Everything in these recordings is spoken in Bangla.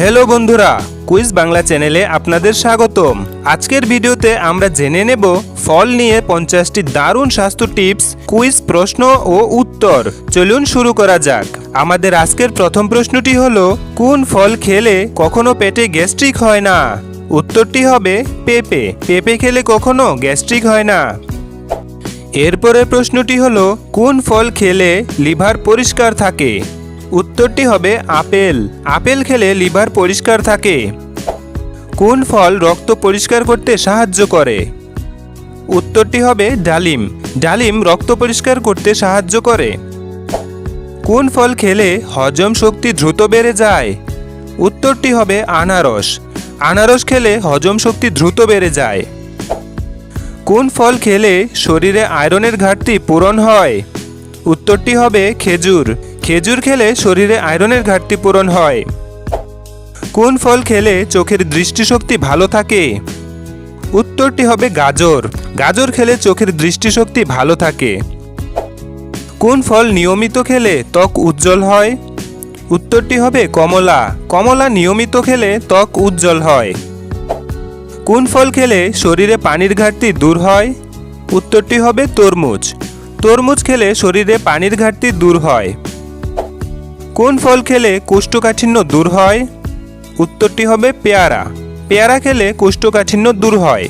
হ্যালো বন্ধুরা, কুইজ বাংলা চ্যানেলে আপনাদের স্বাগতম। আজকের ভিডিওতে আমরা জেনে নেব ফল নিয়ে 50টি দারুণ স্বাস্থ্য টিপস, কুইজ প্রশ্ন ও উত্তর। চলুন শুরু করা যাক। আমাদের আজকের প্রথম প্রশ্নটি হলো, কোন ফল খেলে কখনো পেটে গ্যাস্ট্রিক হয় না? উত্তরটি হবে পেঁপে। পেঁপে খেলে কখনো গ্যাস্ট্রিক হয় না। এরপরের প্রশ্নটি হলো, কোন ফল খেলে লিভার পরিষ্কার থাকে? উত্তরটি হবে আপেল। আপেল খেলে লিভার পরিষ্কার থাকে। কোন ফল রক্ত পরিষ্কার করতে সাহায্য করে? উত্তরটি হবে ডালিম। ডালিম রক্ত পরিষ্কার করতে সাহায্য করে। কোন ফল খেলে হজম শক্তি দ্রুত বেড়ে যায়? উত্তরটি হবে আনারস। আনারস খেলে হজম শক্তি দ্রুত বেড়ে যায়। কোন ফল খেলে শরীরে আয়রনের ঘাটতি পূরণ হয়? উত্তরটি হবে খেজুর। খেজুর খেলে শরীরে আয়রনের ঘাটতি পূরণ হয়। কোন ফল খেলে চোখের দৃষ্টিশক্তি ভালো থাকে? উত্তরটি হবে গাজর। গাজর খেলে চোখের দৃষ্টিশক্তি ভালো থাকে। কোন ফল নিয়মিত খেলে ত্বক উজ্জ্বল হয়? উত্তরটি হবে কমলা। কমলা নিয়মিত খেলে ত্বক উজ্জ্বল হয়। কোন ফল খেলে শরীরে পানির ঘাটতি দূর হয়? উত্তরটি হবে তরমুজ। তরমুজ খেলে শরীরে পানির ঘাটতি দূর হয়। কোন ফল খেলে কোষ্ঠকাঠিন্য দূর হয়? উত্তরটি হবে পেয়ারা। পেয়ারা খেলে কোষ্ঠকাঠিন্য দূর হয়।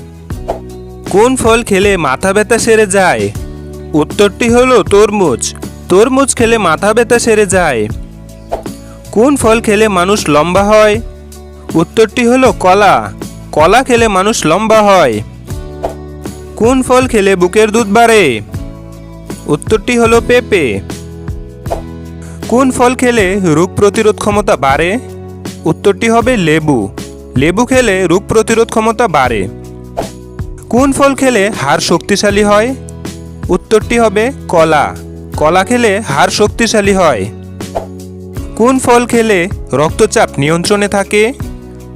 কোন ফল খেলে মাথা ব্যথা সেরে যায়? উত্তরটি হলো তরমুজ। তরমুজ খেলে মাথা ব্যথা সেরে যায়। কোন ফল খেলে মানুষ লম্বা হয়? উত্তরটি হলো কলা। কলা খেলে মানুষ লম্বা হয়। কোন ফল খেলে বুকের দুধ বাড়ে? উত্তরটি হলো পেঁপে। কোন ফল খেলে রোগ প্রতিরোধ ক্ষমতা বাড়ে? উত্তরটি হবে লেবু। লেবু খেলে রোগ প্রতিরোধ ক্ষমতা বাড়ে। কোন ফল খেলে হাড় শক্তিশালী হয়? উত্তরটি হবে কলা। কলা খেলে হাড় শক্তিশালী হয়। কোন ফল খেলে রক্তচাপ নিয়ন্ত্রণে থাকে?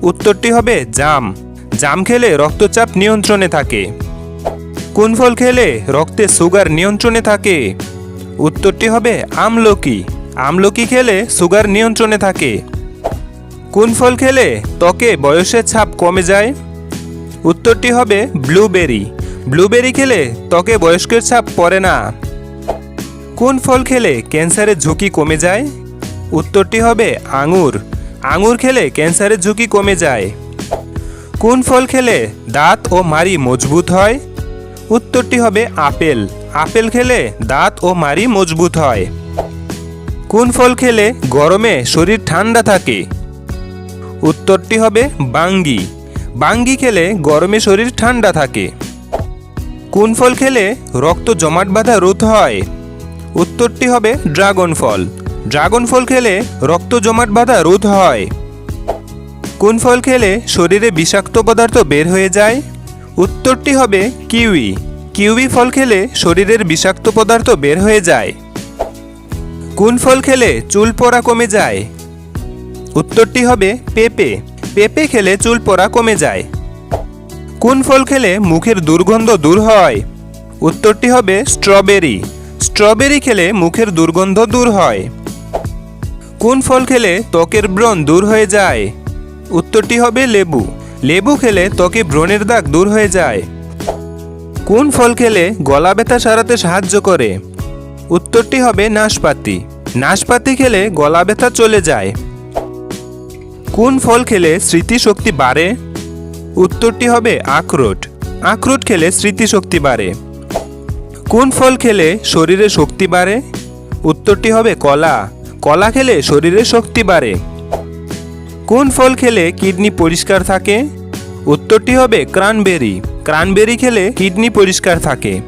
উত্তরটি হবে জাম। জাম খেলে রক্তচাপ নিয়ন্ত্রণে থাকে। কোন ফল খেলে রক্তে সুগার নিয়ন্ত্রণে থাকে? উত্তরটি হবে আমলকি। আমলকি খেলে সুগার নিয়ন্ত্রণে থাকে। কোন ফল খেলে ত্বকে বয়সের ছাপ কমে যায়? উত্তরটি হবে ব্লুবেরি। ব্লুবেরি খেলে ত্বকে বয়স্কের ছাপ পড়ে না। কোন ফল খেলে ক্যান্সারের ঝুঁকি কমে যায়? উত্তরটি হবে আঙুর। আঙুর খেলে ক্যান্সারের ঝুঁকি কমে যায়। কোন ফল খেলে দাঁত ও মাড়ি মজবুত হয়? উত্তরটি হবে আপেল। আপেল খেলে দাঁত ও মাড়ি মজবুত হয়। কোন ফল খেলে গরমে শরীর ঠান্ডা থাকে? উত্তরটি হবে বাঙ্গি। বাঙ্গি খেলে গরমে শরীর ঠান্ডা থাকে। কোন ফল খেলে রক্ত জমাট বাঁধা রোধ হয়? উত্তরটি হবে ড্রাগন ফল। ড্রাগন ফল খেলে রক্ত জমাট বাঁধা রোধ হয়। কোন ফল খেলে শরীরে বিষাক্ত পদার্থ বের হয়ে যায়? উত্তরটি হবে কিউই। কিউই ফল খেলে শরীরের বিষাক্ত পদার্থ বের হয়ে যায়। কোন ফল খেলে চুল পড়া কমে যায়? উত্তরটি হবে পেঁপে। পেঁপে খেলে চুল পড়া কমে যায়। কোন ফল খেলে মুখের দুর্গন্ধ দূর হয়? উত্তরটি হবে স্ট্রবেরি। স্ট্রবেরি খেলে মুখের দুর্গন্ধ দূর হয়। কোন ফল খেলে ত্বকের ব্রণ দূর হয়ে যায়? উত্তরটি হবে লেবু। লেবু খেলে ত্বকে ব্রণের দাগ দূর হয়ে যায়। কোন ফল খেলে গলা ব্যথা সারাতে সাহায্য করে? উত্তরটি হবে নাশপাতি। নাশপাতি খেলে গলা ব্যথা চলে যায়। কোন ফল খেলে স্মৃতিশক্তি বাড়ে? উত্তরটি হবে আখরোট। আখরোট খেলে স্মৃতিশক্তি বাড়ে। কোন ফল খেলে শরীরে শক্তি বাড়ে? উত্তরটি হবে কলা। কলা খেলে শরীরে শক্তি বাড়ে। কোন ফল খেলে কিডনি পরিষ্কার থাকে? উত্তরটি হবে ক্রানবেরি। ক্রানবেরি খেলে কিডনি পরিষ্কার থাকে।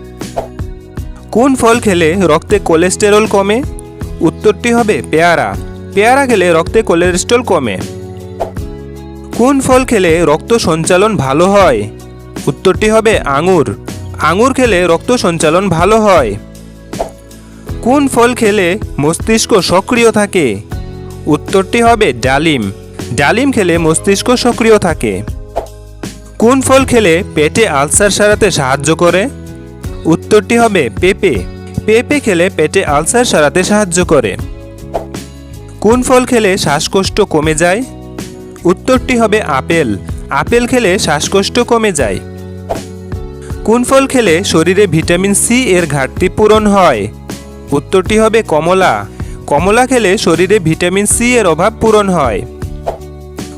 কোন ফল খেলে রক্তে কোলেস্টেরল কমে? উত্তরটি হবে পেয়ারা। পেয়ারা খেলে রক্তে কোলেস্টেরল কমে। কোন ফল খেলে রক্ত সঞ্চালন ভালো হয়? উত্তরটি হবে আঙুর। আঙুর খেলে রক্ত সঞ্চালন ভালো হয়। কোন ফল খেলে মস্তিষ্ক সক্রিয় থাকে? উত্তরটি হবে ডালিম। ডালিম খেলে মস্তিষ্ক সক্রিয় থাকে। কোন ফল খেলে পেটে আলসার সারাতে সাহায্য করে? উত্তরটি হবে পেঁপে। পেঁপে খেলে পেটে আলসার সারাতে সাহায্য করে। কোন ফল খেলে শ্বাসকষ্ট কমে যায়? উত্তরটি হবে আপেল। আপেল খেলে শ্বাসকষ্ট কমে যায়। কোন ফল খেলে শরীরে ভিটামিন সি এর ঘাটতি পূরণ হয়? উত্তরটি হবে কমলা। কমলা খেলে শরীরে ভিটামিন সি এর অভাব পূরণ হয়।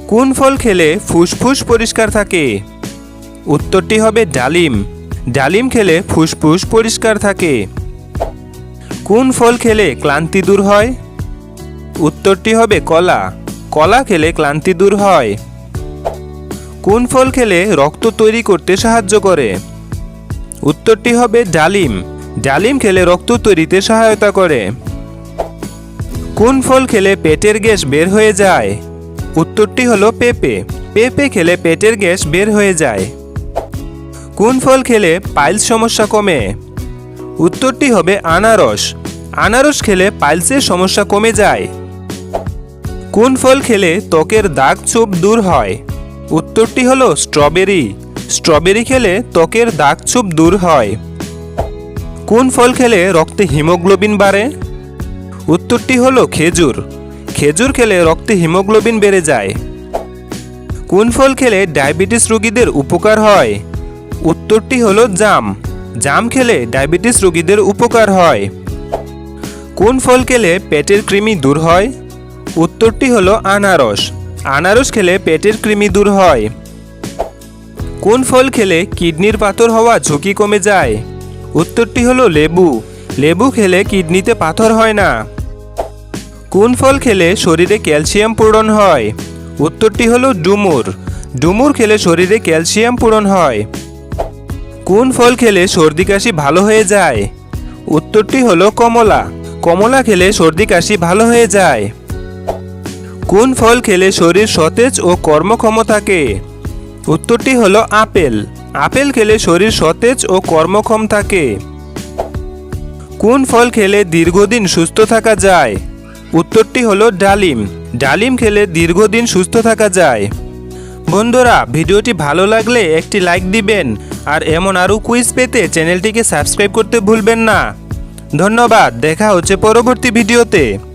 কোন ফল খেলে ফুসফুস পরিষ্কার থাকে? উত্তরটি হবে ডালিম। ডালিম খেলে ফুসফুস পরিষ্কার থাকে। কোন ফল খেলে ক্লান্তি দূর হয়? উত্তরটি হবে কলা। কলা খেলে ক্লান্তি দূর হয়। কোন ফল খেলে রক্ত তৈরি করতে সাহায্য করে? উত্তরটি হবে ডালিম। ডালিম খেলে রক্ত তৈরিতে সহায়তা করে। কোন ফল খেলে পেটের গ্যাস বের হয়ে যায়? উত্তরটি হলো পেঁপে। পেঁপে খেলে পেটের গ্যাস বের হয়ে যায়। কোন ফল খেলে পাইলস সমস্যা কমে? উত্তরটি হবে আনারস। আনারস খেলে পাইলসের সমস্যা কমে যায়। কোন ফল খেলে ত্বকের দাগ ছোপ দূর হয়? উত্তরটি হলো স্ট্রবেরি। স্ট্রবেরি খেলে ত্বকের দাগ ছোপ দূর হয়। কোন ফল খেলে রক্তে হিমোগ্লোবিন বাড়ে? উত্তরটি হলো খেজুর। খেজুর খেলে রক্তে হিমোগ্লোবিন বেড়ে যায়। কোন ফল খেলে ডায়াবেটিস রোগীদের উপকার হয়? উত্তরটি হলো জাম। জাম খেলে ডায়াবেটিস রোগীদের উপকার হয়। কোন ফল খেলে পেটের কৃমি দূর হয়? উত্তরটি হলো আনারস। আনারস খেলে পেটের কৃমি দূর হয়। কোন ফল খেলে কিডনির পাথর হওয়া ঝুঁকি কমে যায়? উত্তরটি হলো লেবু। লেবু খেলে কিডনিতে পাথর হয় না। কোন ফল খেলে শরীরে ক্যালসিয়াম পূরণ হয়? উত্তরটি হলো ডুমুর। ডুমুর খেলে শরীরে ক্যালসিয়াম পূরণ হয়। কোন ফল খেলে সর্দি কাশি ভালো হয়ে যায়? উত্তরটি হলো কমলা। কমলা খেলে সর্দি কাশি ভালো হয়ে যায়। কোন ফল খেলে শরীর সতেজ ও কর্মক্ষম থাকে? উত্তরটি হলো আপেল। আপেল খেলে শরীর সতেজ ও কর্মক্ষম থাকে। কোন ফল খেলে দীর্ঘদিন সুস্থ থাকা যায়? উত্তরটি হলো ডালিম। ডালিম খেলে দীর্ঘদিন সুস্থ থাকা যায়। বন্ধুরা, ভিডিওটি ভালো লাগলে একটি লাইক দিবেন আর এমন আরও কুইজ পেতে চ্যানেলটিকে সাবস্ক্রাইব করতে ভুলবেন না। ধন্যবাদ। দেখা হচ্ছে পরবর্তী ভিডিওতে।